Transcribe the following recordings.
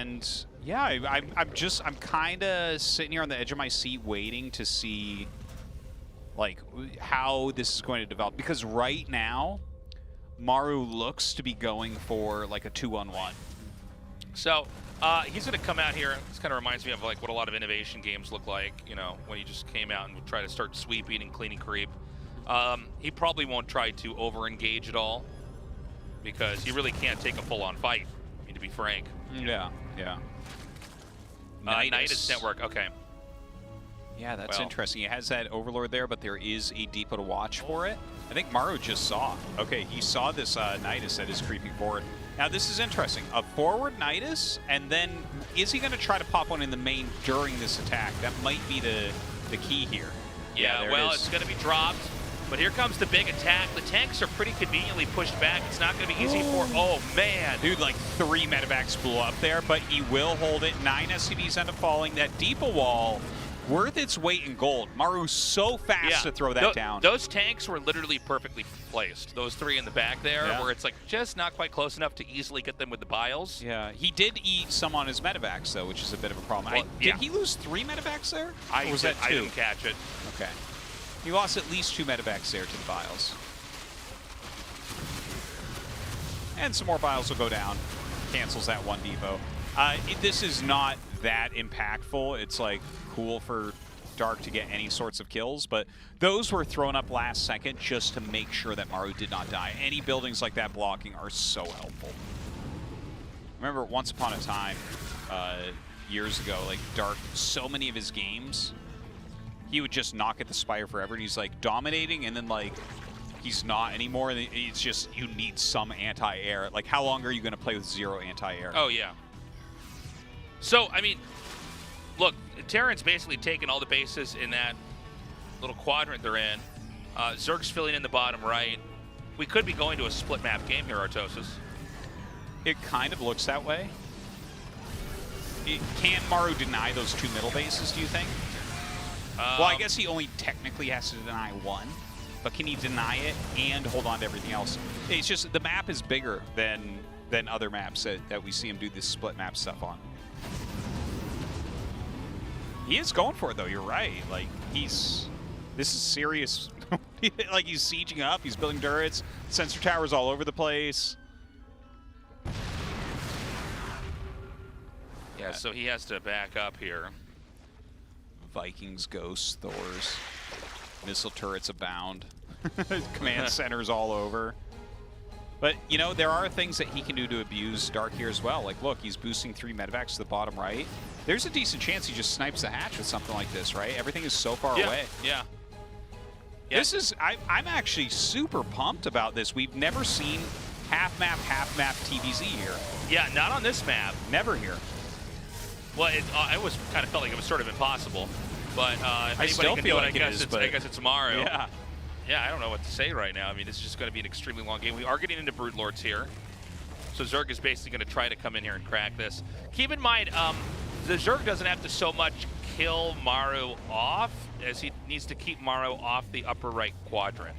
And yeah, I'm kind of sitting here on the edge of my seat waiting to see like how this is going to develop, because right now Maru looks to be going for like a 2-on-1. So he's going to come out here. This kind of reminds me of like what a lot of innovation games look like, you know, when you just came out and would try to start sweeping and cleaning creep. He probably won't try to over-engage at all, because he really can't take a full-on fight, I mean, to be frank. Yeah. Nidus network, okay. Yeah, that's interesting. He has that Overlord there, but there is a depot to watch for it. I think Maru just saw. Okay, he saw this Nidus that is creeping forward. Now, this is interesting. A forward Nidus, and then is he going to try to pop one in the main during this attack? That might be the key here. Yeah, well, it's going to be dropped. But here comes the big attack. The tanks are pretty conveniently pushed back. It's not going to be easy for... Oh, man. Dude, like 3 medevacs blew up there, but he will hold it. 9 SCVs end up falling. That depot wall, worth its weight in gold. Maru's so fast to throw that down. Those tanks were literally perfectly placed. Those 3 in the back there, where it's like just not quite close enough to easily get them with the biles. Yeah, he did eat some on his medevacs, though, which is a bit of a problem. Well, did he lose 3 medevacs there? Or was that 2? I didn't catch it. Okay. He lost at least 2 medevacs there to the biles. And some more biles will go down. Cancels that 1 depot. This is not that impactful. It's like cool for Dark to get any sorts of kills, but those were thrown up last second just to make sure that Maru did not die. Any buildings like that blocking are so helpful. Remember, once upon a time, years ago, like Dark, so many of his games, he would just knock at the Spire forever, and he's like dominating, and then like he's not anymore. And it's just, you need some anti-air. Like, how long are you going to play with 0 anti-air? Oh yeah. So I mean, look, Terran's basically taken all the bases in that little quadrant they're in. Zerg's filling in the bottom right. We could be going to a split map game here, Artosis. It kind of looks that way. Can Maru deny those 2 middle bases, do you think? Well, I guess he only technically has to deny 1, but can he deny it and hold on to everything else? It's just the map is bigger than other maps that we see him do this split map stuff on. He is going for it, though. You're right. Like, this is serious. Like, he's sieging up. He's building turrets. Sensor towers all over the place. Yeah, so he has to back up here. Vikings, ghosts, thors, missile turrets abound. Command centers all over. But, you know, there are things that he can do to abuse Dark here as well. Like, look, he's boosting 3 medevacs to the bottom right. There's a decent chance he just snipes the hatch with something like this, right? Everything is so far away. Yeah. This is, I'm actually super pumped about this. We've never seen half map TVZ here. Yeah, not on this map. Never here. Well, I was kind of felt like it was sort of impossible, but if I still can feel do it, like I guess it's Maru. Yeah. Yeah, I don't know what to say right now. I mean, this is just going to be an extremely long game. We are getting into Brood Lords here, so Zerg is basically going to try to come in here and crack this. Keep in mind, the Zerg doesn't have to so much kill Maru off as he needs to keep Maru off the upper right quadrant.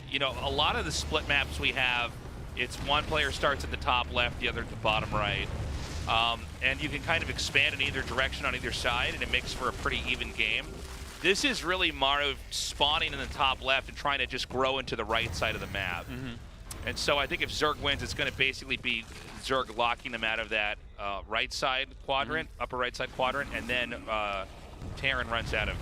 You know, a lot of the split maps we have, it's one player starts at the top left, the other at the bottom right. And you can kind of expand in either direction on either side, and it makes for a pretty even game. This is really Maru spawning in the top left and trying to just grow into the right side of the map. And so I think if Zerg wins, it's going to basically be Zerg locking them out of that right side quadrant, upper right side quadrant, and then Terran runs out of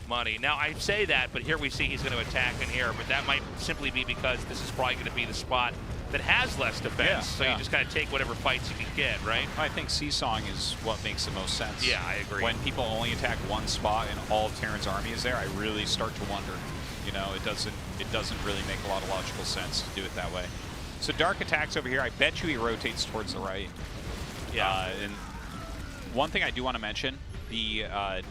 money. Now, I say that, but here we see he's going to attack in here, but that might simply be because this is probably going to be the spot that has less defense, so you just kind of take whatever fights you can get, right? I think seesawing is what makes the most sense. Yeah, I agree. When people only attack one spot and all of Terran's army is there, I really start to wonder. You know, it doesn't really make a lot of logical sense to do it that way. So Dark attacks over here. I bet you he rotates towards the right. Yeah. And one thing I do want to mention, the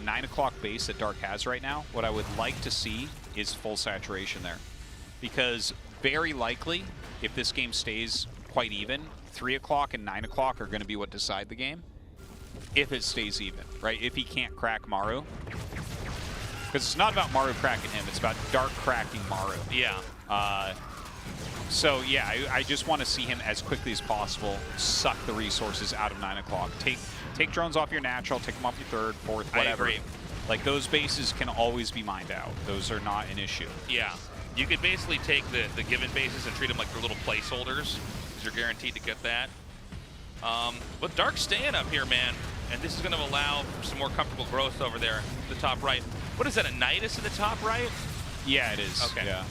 9 o'clock base that Dark has right now, what I would like to see is full saturation there. Because very likely, if this game stays quite even, 3 o'clock and 9 o'clock are going to be what decide the game. If it stays even, right? If he can't crack Maru. Because it's not about Maru cracking him, it's about Dark cracking Maru. Yeah. So yeah, I just want to see him as quickly as possible suck the resources out of 9 o'clock. Take drones off your natural, take them off your third, fourth, whatever. I agree. Like, those bases can always be mined out. Those are not an issue. Yeah. You could basically take the given bases and treat them like they're little placeholders, because you're guaranteed to get that. But Dark's staying up here, man, and this is going to allow some more comfortable growth over there, the top right. What is that, a Nidus in the top right? Yeah, it is. Okay. Yeah.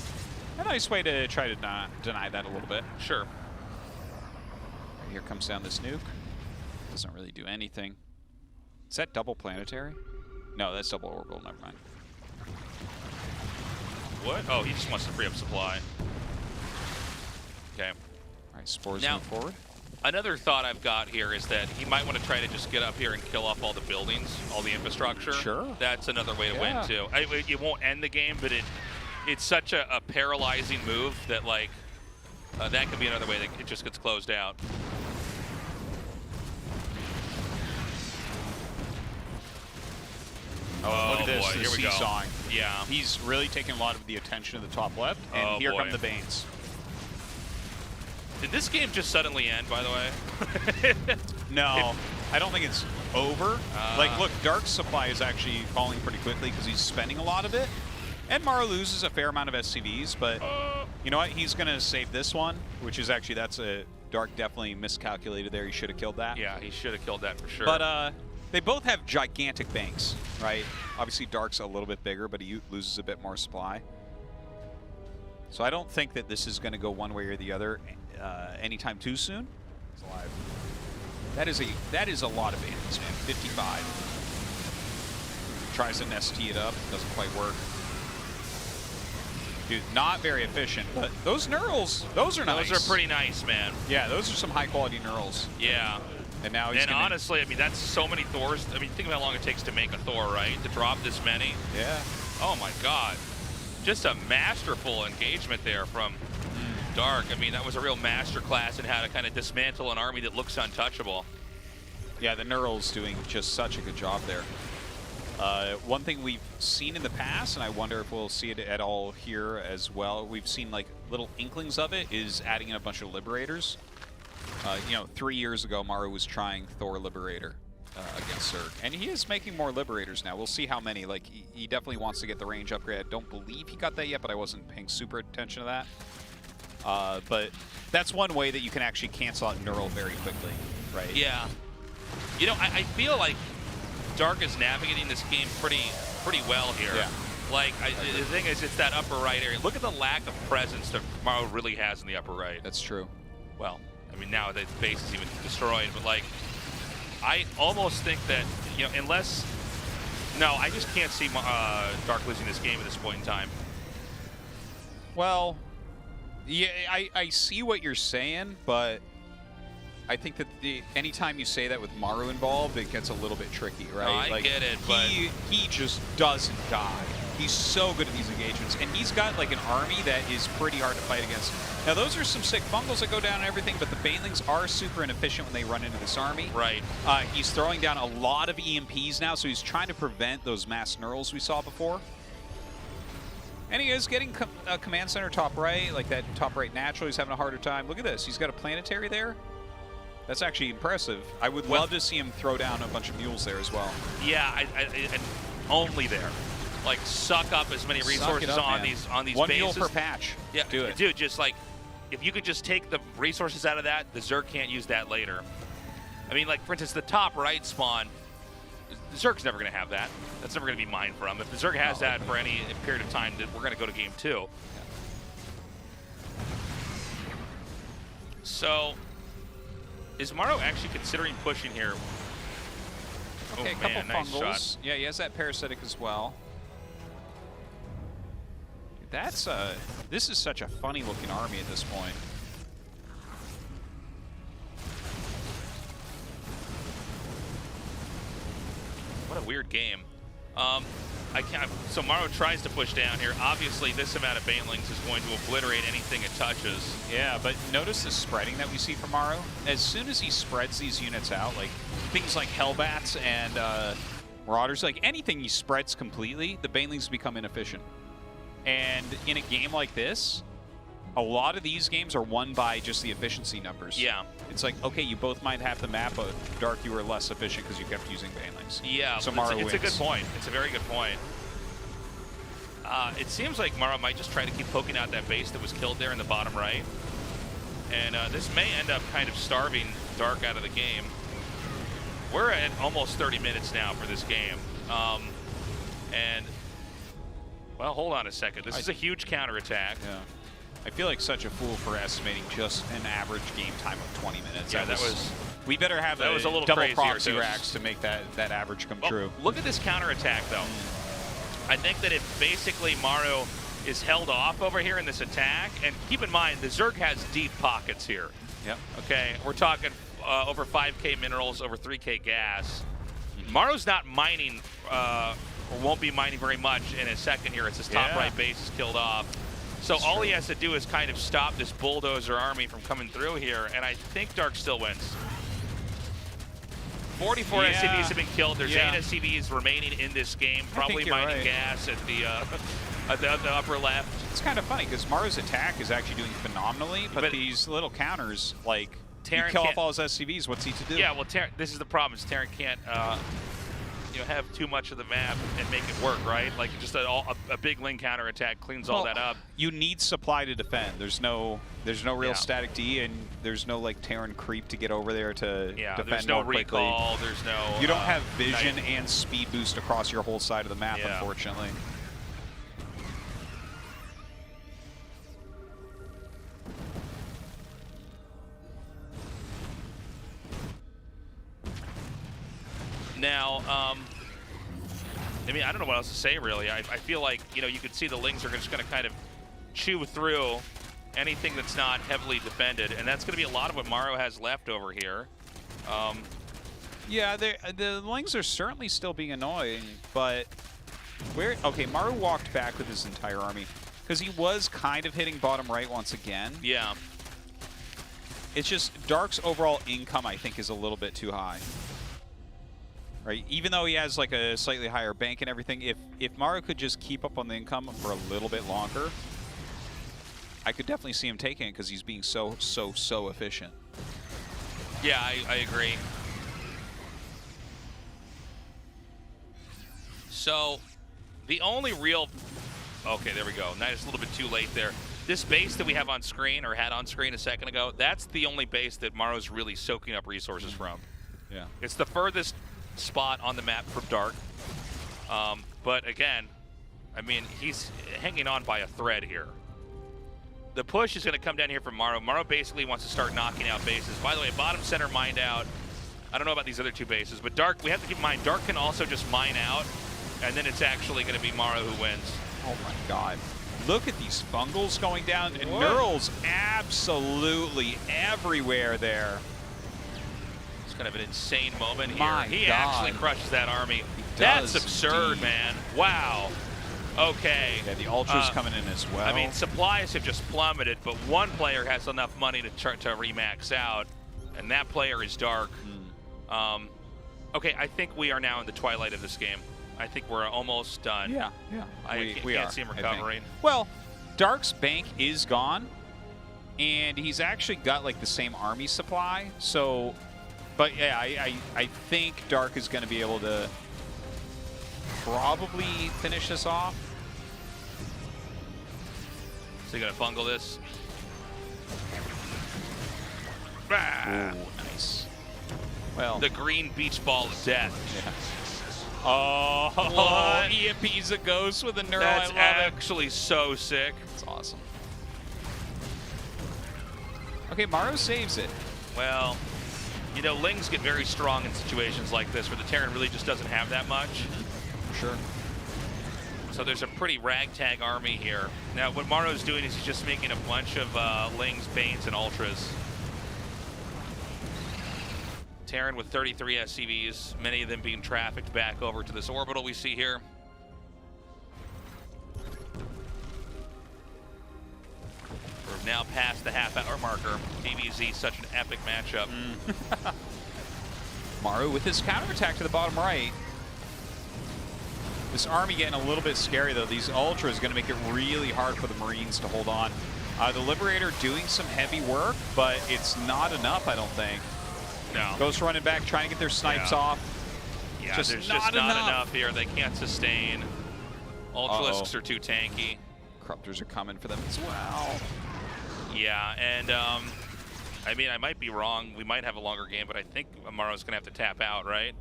A nice way to try to deny that a little bit. Sure. Right, here comes down this nuke. Doesn't really do anything. Is that double planetary? No, that's double orbital. Never mind. What? Oh, he just wants to free up supply. Okay. All right, Spores Now, move forward. Another thought I've got here is that he might want to try to just get up here and kill off all the buildings, all the infrastructure. Sure. That's another way to win, too. It won't end the game, but it's such a paralyzing move that, like, that could be another way that it just gets closed out. Oh, look at this, boy, the here we go. seesawing. Yeah. He's really taking a lot of the attention to the top left, and Oh, here boy. come the Banes. Did this game just suddenly end, by the way? No, I don't think it's over. Like, look, Dark's supply is actually falling pretty quickly because he's spending a lot of it. And Maru loses a fair amount of SCVs, but you know what? He's going to save this one, which is actually, that's a Dark definitely miscalculated there. He should have killed that. Yeah, he should have killed that for sure. But they both have gigantic banks, right? Obviously, Dark's a little bit bigger, but he loses a bit more supply. So I don't think that this is going to go one way or the other anytime too soon. He's alive. That is a lot of bandits, man. 55. Tries to nest tee it up, doesn't quite work. Dude, not very efficient, but those neurals, those are nice. Those are pretty nice, man. Yeah, those are some high quality neurals. Yeah. And now he's gonna... honestly, I mean, that's so many Thors. I mean, think of how long it takes to make a Thor, right? To drop this many. Yeah. Oh my God. Just a masterful engagement there from Dark. I mean, that was a real masterclass in how to kind of dismantle an army that looks untouchable. Yeah, the Neural's doing just such a good job there. One thing we've seen in the past, and I wonder if we'll see it at all here as well, we've seen like little inklings of it, is adding in a bunch of Liberators. You know, 3 years ago, Maru was trying Thor Liberator against Zerg, and he is making more Liberators now. We'll see how many. Like, he definitely wants to get the range upgrade. I don't believe he got that yet, but I wasn't paying super attention to that. But that's one way that you can actually cancel out Neural very quickly, right? Yeah. You know, I feel like Dark is navigating this game pretty well here. Yeah. Like, the thing is, it's that upper right area. Look at the lack of presence that Maru really has in the upper right. That's true. Well, I mean, now that the base is even destroyed, but like, I almost think that, you know, unless, no, I just can't see Dark losing this game at this point in time. Well, yeah, I see what you're saying, but I think that anytime you say that with Maru involved, it gets a little bit tricky, right? I get it, but he just doesn't die. He's so good at these engagements, and he's got like an army that is pretty hard to fight against. Now, those are some sick fungals that go down and everything, but the Banelings are super inefficient when they run into this army. Right. He's throwing down a lot of EMPs now, so he's trying to prevent those mass Neurals we saw before. And he is getting a command center top right, like that top right natural. He's having a harder time. Look at this. He's got a planetary there. That's actually impressive. I would love to see him throw down a bunch of mules there as well. Yeah, and only there. Like, suck up as many resources on these One bases. mule per patch. Yeah, do it. Dude, just like, if you could just take the resources out of that, the Zerg can't use that later. I mean, like, for instance, the top right spawn, the Zerg's never going to have that. That's never going to be mined from. If the Zerg has that for any period of time, we're going to go to game 2. Yeah. So, is Maru actually considering pushing here? Okay, oh, a couple nice fungals. Shot. Yeah, he has that parasitic as well. That's this is such a funny looking army at this point. What a weird game. So Maru tries to push down here. Obviously, this amount of Banelings is going to obliterate anything it touches. Yeah, but notice the spreading that we see from Maru. As soon as he spreads these units out, like things like Hellbats and Marauders, like anything he spreads completely, the Banelings become inefficient. And in a game like this, a lot of these games are won by just the efficiency numbers. Yeah. It's like, okay, you both mined half the map, but Dark, you were less efficient because you kept using banelings. Yeah, so Maru it's wins. a good point. It's a very good point. It seems like Maru might just try to keep poking out that base that was killed there in the bottom right. And this may end up kind of starving Dark out of the game. We're at almost 30 minutes now for this game. And, well, hold on a second. This is a huge counterattack. Yeah. I feel like such a fool for estimating just an average game time of 20 minutes. Yeah, that was... We better have that was a little double crazier, proxy too. racks to make that average come true. Look at this counterattack, though. I think that if basically Maru is held off over here in this attack, and keep in mind, the Zerg has deep pockets here. Yep. Okay, we're talking over 5K minerals, over 3K gas. Maru's not mining, or won't be mining very much in a second here as his top right base is killed off. So all he has to do is kind of stop this bulldozer army from coming through here, and I think Dark still wins. 44 SCVs have been killed. There's 8 SCVs remaining in this game, probably mining gas at the upper left. It's kind of funny because Maru's attack is actually doing phenomenally, but these little counters, like, Terran you kill off all his SCVs, what's he to do? Yeah, well, this is the problem, is Terran can't have too much of the map and make it work, right? Like, just a big Ling counterattack cleans all that up. You need supply to defend. There's no real static D, and there's no, like, Terran creep to get over there to defend there's no more quickly. recall, there's no... You don't have vision and speed boost across your whole side of the map, unfortunately. Now, I mean, I don't know what else to say, really. I feel like, you could see the Lings are just going to kind of chew through anything that's not heavily defended, and that's going to be a lot of what Maru has left over here. Yeah, the Lings are certainly still being annoying, but okay, Maru walked back with his entire army because he was kind of hitting bottom right once again. Yeah. It's just Dark's overall income, I think, is a little bit too high. Right, even though he has like a slightly higher bank and everything, if Maru could just keep up on the income for a little bit longer, I could definitely see him taking it because he's being so efficient. Yeah, I agree. So, the only real... Okay, there we go. Nidus a little bit too late there. This base that we have on screen, or had on screen a second ago, that's the only base that Maru's really soaking up resources from. Yeah. It's the furthest spot on the map from Dark. But again, I mean, he's hanging on by a thread here. The push is going to come down here from Maru. Maru basically wants to start knocking out bases. By the way, bottom center mined out. I don't know about these other two bases, but Dark, we have to keep in mind, Dark can also just mine out, and then it's actually going to be Maru who wins. Oh my god. Look at these fungals going down, and Neural's absolutely everywhere there. It's kind of an insane moment here. My he God. actually crushes that army. That's absurd, man. Wow. Okay. Yeah, the Ultra's coming in as well. I mean, supplies have just plummeted, but one player has enough money to remax out, and that player is Dark. Okay, I think we are now in the twilight of this game. I think we're almost done. Yeah. I can't see him recovering. Well, Dark's bank is gone, and he's actually got like the same army supply. So, but yeah, I think Dark is going to be able to probably finish this off. So you're going to fungal this? Ooh, nice. Well, The green beach ball of death. Yeah. Oh, What? EMP's a ghost with a neural. That's I love actually so sick. It's awesome. Okay, Maru saves it. Well, you know, Lings get very strong in situations like this where the Terran really just doesn't have that much. Sure. So there's a pretty ragtag army here. Now, what Maru's doing is he's just making a bunch of Lings, Banes, and Ultras. Terran with 33 SCVs, many of them being trafficked back over to this orbital we see here. We're now past the half-hour marker. DBZ, such an epic matchup. Maru with his counterattack to the bottom right. This army getting a little bit scary, though. These Ultras going to make it really hard for the Marines to hold on. The Liberator doing some heavy work, but it's not enough, I don't think. No. Ghost running back, trying to get their snipes off. Yeah, there's just not enough here. They can't sustain. Ultralisks are too tanky. Corruptors are coming for them as well. Yeah, and I mean, I might be wrong. We might have a longer game, but I think Maru's going to have to tap out, right?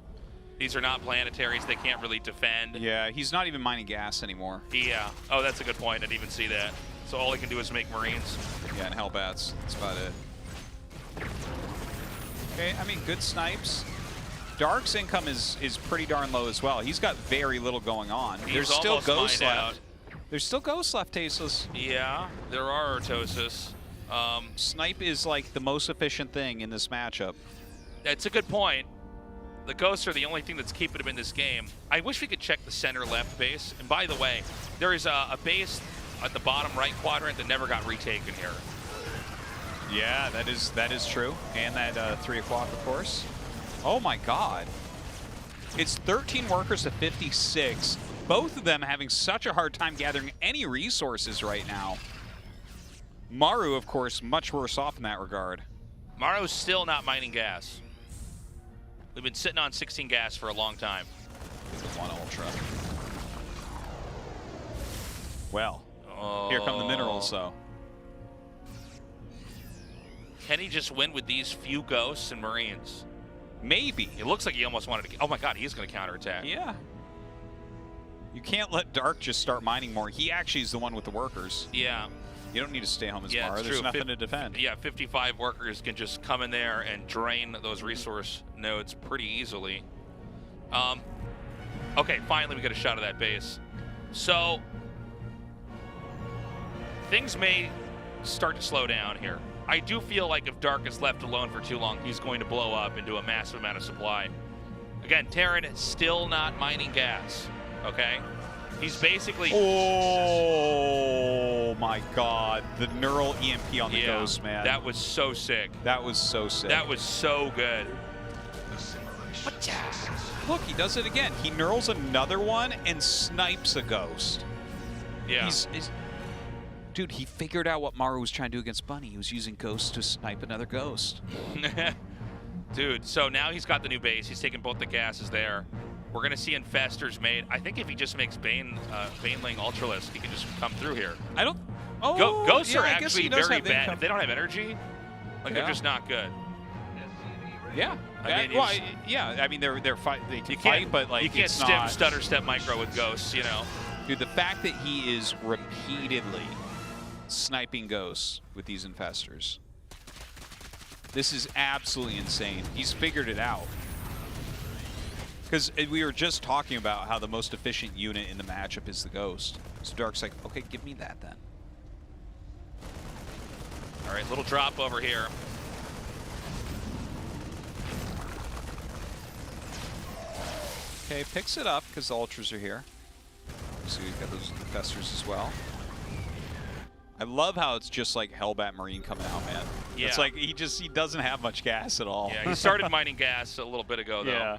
These are not planetaries. They can't really defend. Yeah, he's not even mining gas anymore. Yeah. Oh, that's a good point. I didn't even see that. So all he can do is make Marines. Yeah, and Hellbats. That's about it. Okay, I mean, good snipes. Dark's income is pretty darn low as well. He's got very little going on. There's still ghosts left. There's still ghosts left, Tasteless. Yeah, there are Artosis. Snipe is like the most efficient thing in this matchup. That's a good point. The ghosts are the only thing that's keeping him in this game. I wish we could check the center left base. And by the way, there is a base at the bottom right quadrant that never got retaken here. Yeah, that is true. And that 3 o'clock, of course. Oh my god. It's 13 workers to 56. Both of them having such a hard time gathering any resources right now. Maru, of course, much worse off in that regard. Maru's still not mining gas. We've been sitting on 16 gas for a long time. With 1 Ultra. Well, here come the minerals, though. Can he just win with these few ghosts and Marines? Maybe. It looks like he almost wanted to. Oh my god, he's going to counterattack. Yeah. You can't let Dark just start mining more. He actually is the one with the workers. Yeah. You don't need to stay home as Yeah, Maru. it's There's true. nothing to defend. Yeah, 55 workers can just come in there and drain those resource nodes pretty easily. Okay, finally we get a shot of that base. So, things may start to slow down here. I do feel like if Dark is left alone for too long, he's going to blow up into a massive amount of supply. Again, Terran is still not mining gas, okay? He's basically... Oh my god, the neural EMP on the ghost, man. That was so sick. That was so sick. That was so good. Look, he does it again. He neurals another one and snipes a ghost. Yeah. Dude, he figured out what Maru was trying to do against Bunny. He was using ghosts to snipe another ghost. Dude, so now he's got the new base. He's taking both the gases there. We're going to see Infestors made. I think if he just makes Baneling Ultralisk, he can just come through here. I don't... Oh, Ghosts yeah, are actually very bad. If they don't have energy, like they're just not good. Yeah. I mean, they can fight, but like you can't it's not... stutter step micro with ghosts, you know. Dude, the fact that he is repeatedly sniping ghosts with these Infestors, this is absolutely insane. He's figured it out. Because we were just talking about how the most efficient unit in the matchup is the ghost. So Dark's like, okay, give me that then. All right, little drop over here. Okay, picks it up because the Ultras are here. So we've got those Infestors as well. I love how it's just like Hellbat Marine coming out, man. Yeah. It's like he doesn't have much gas at all. Yeah, he started mining gas a little bit ago, though. Yeah.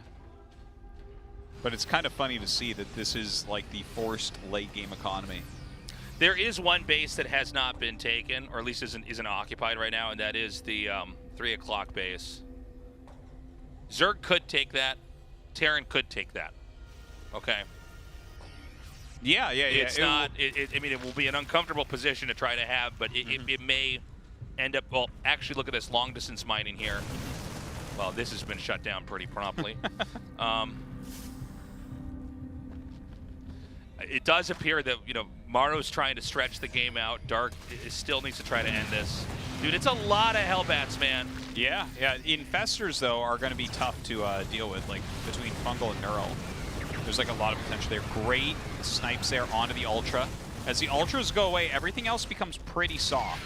But it's kind of funny to see that this is like the forced late game economy. There is one base that has not been taken, or at least isn't occupied right now, and that is the 3 o'clock base. Zerg could take that. Terran could take that. Okay. Yeah. It's not. I mean, it will be an uncomfortable position to try to have, but it may end up. Well, actually, look at this long distance mining here. Well, this has been shut down pretty promptly. It does appear that Maru's trying to stretch the game out. Dark still needs to try to end this. Dude, it's a lot of Hellbats, man. Yeah. Infestors, though, are going to be tough to deal with, like, between Fungal and Neural. There's, like, a lot of potential there. Great snipes there onto the Ultra. As the Ultras go away, everything else becomes pretty soft.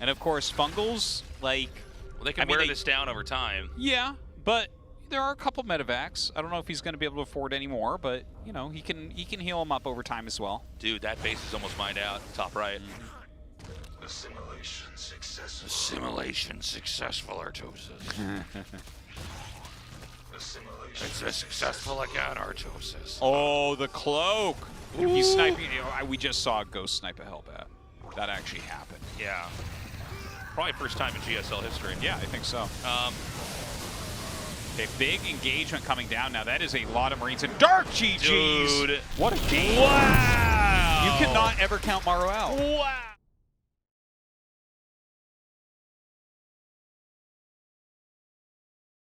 And, of course, Fungals, like... Well, they can wear this down over time. Yeah, but there are a couple medevacs. I don't know if he's going to be able to afford any more, but, he can heal him up over time as well. Dude, that base is almost mined out, top right. Assimilation successful. Assimilation successful, Artosis. It's a successful account, Artosis. Oh, the cloak! Ooh. He's sniping. We just saw a ghost snipe a Hellbat. that actually happened. Yeah. Probably first time in GSL history. Yeah, I think so. Okay, big engagement coming down now. That is a lot of Marines. And Dark GG's! Dude. What a game. Wow! You cannot ever count Maru out. Wow!